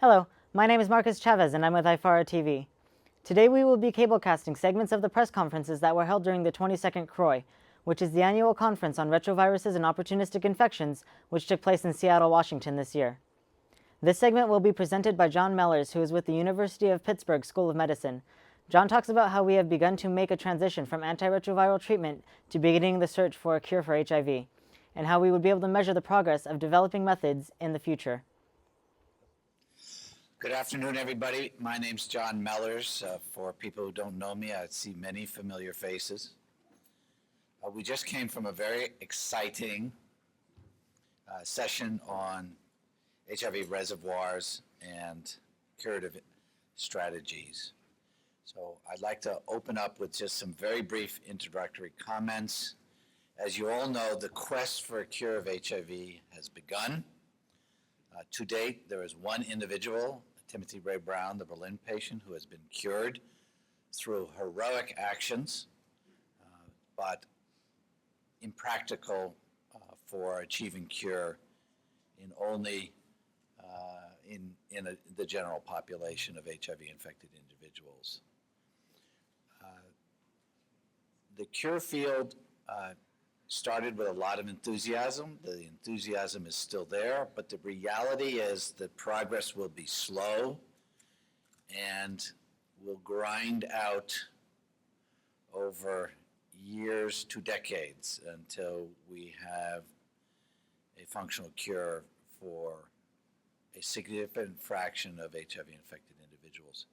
Hello, my name is Marcus Chavez and I'm with IFARA TV. Today we will be cablecasting segments of the press conferences that were held during the 22nd CROI, which is the annual conference on retroviruses and opportunistic infections, which took place in Seattle, Washington this year. This segment will be presented by John Mellors, who is with the University of Pittsburgh School of Medicine. John talks about how we have begun to make a transition from antiretroviral treatment to beginning the search for a cure for HIV, and how we would be able to measure the progress of developing methods in the future. Good afternoon, everybody. My name's John Mellors. For people who don't know me, I see many familiar faces. We just came from a very exciting session on HIV reservoirs and curative strategies. So I'd like to open up with just some very brief introductory comments. As you all know, the quest for a cure of HIV has begun. To date, there is one individual, Timothy Ray Brown, the Berlin patient, who has been cured through heroic actions, but impractical for achieving cure in only the general population of HIV-infected individuals. The cure field started with a lot of enthusiasm. The enthusiasm is still there, but the reality is that progress will be slow and will grind out over years to decades until we have a functional cure for a significant fraction of HIV-infected individuals.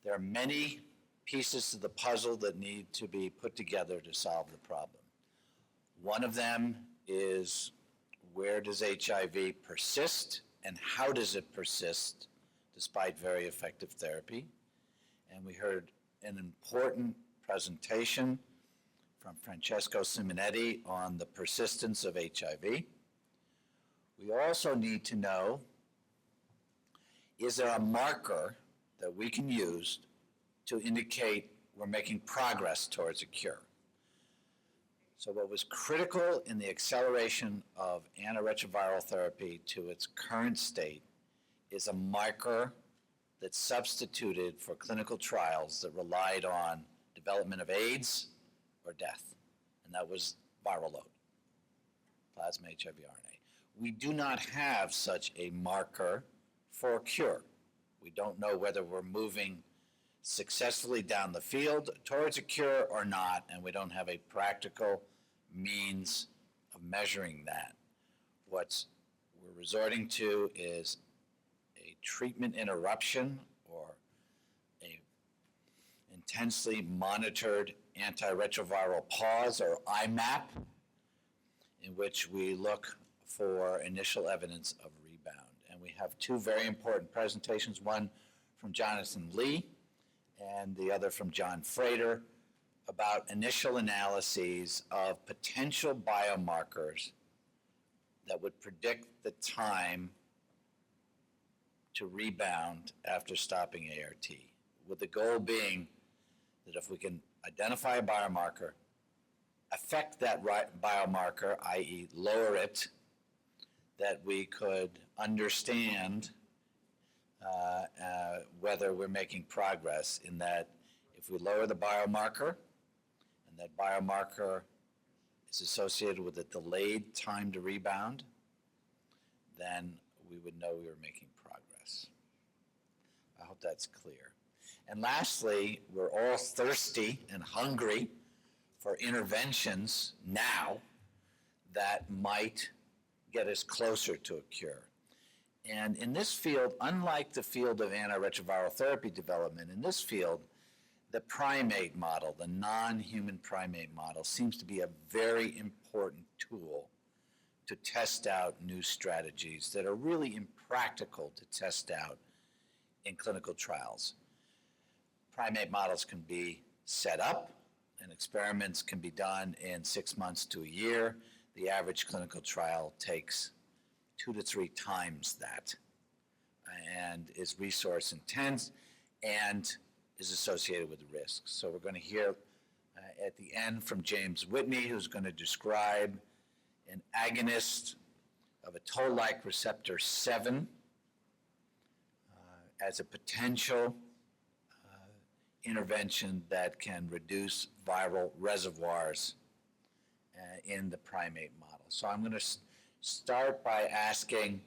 There are many pieces to the puzzle that need to be put together to solve the problem. One of them is, where does HIV persist and how does it persist despite very effective therapy? And we heard an important presentation from Francesco Simonetti on the persistence of HIV. We also need to know, is there a marker that we can use to indicate we're making progress towards a cure? So what was critical in the acceleration of antiretroviral therapy to its current state is a marker that substituted for clinical trials that relied on development of AIDS or death, and that was viral load, plasma HIV RNA. We do not have such a marker for a cure. We don't know whether we're moving successfully down the field towards a cure or not, and we don't have a practical means of measuring that. What we're resorting to is a treatment interruption or a intensely monitored antiretroviral pause, or IMAP, in which we look for initial evidence of rebound. And we have two very important presentations, one from Jonathan Lee and the other from John Frater, about initial analyses of potential biomarkers that would predict the time to rebound after stopping ART, with the goal being that if we can identify a biomarker, affect that biomarker, i.e. lower it, that we could understand whether we're making progress, in that if we lower the biomarker, and that biomarker is associated with a delayed time to rebound, then we would know we were making progress. I hope that's clear. And lastly, we're all thirsty and hungry for interventions now that might get us closer to a cure. And in this field, unlike the field of antiretroviral therapy development, in this field, the primate model, the non-human primate model, seems to be a very important tool to test out new strategies that are really impractical to test out in clinical trials. Primate models can be set up, and experiments can be done in 6 months to a year. The average clinical trial takes 2 to 3 times that, and is resource intense and is associated with risks. So we're going to hear at the end from James Whitney, who's going to describe an agonist of a toll-like receptor 7 as a potential intervention that can reduce viral reservoirs in the primate model. So I'm going to start by asking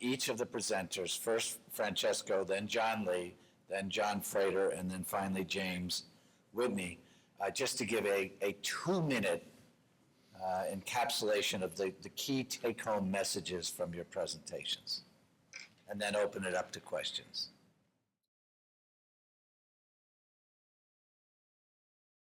each of the presenters, first Francesco, then John Lee, then John Frater, and then finally James Whitney, just to give a 2-minute encapsulation of the key take-home messages from your presentations, and then open it up to questions.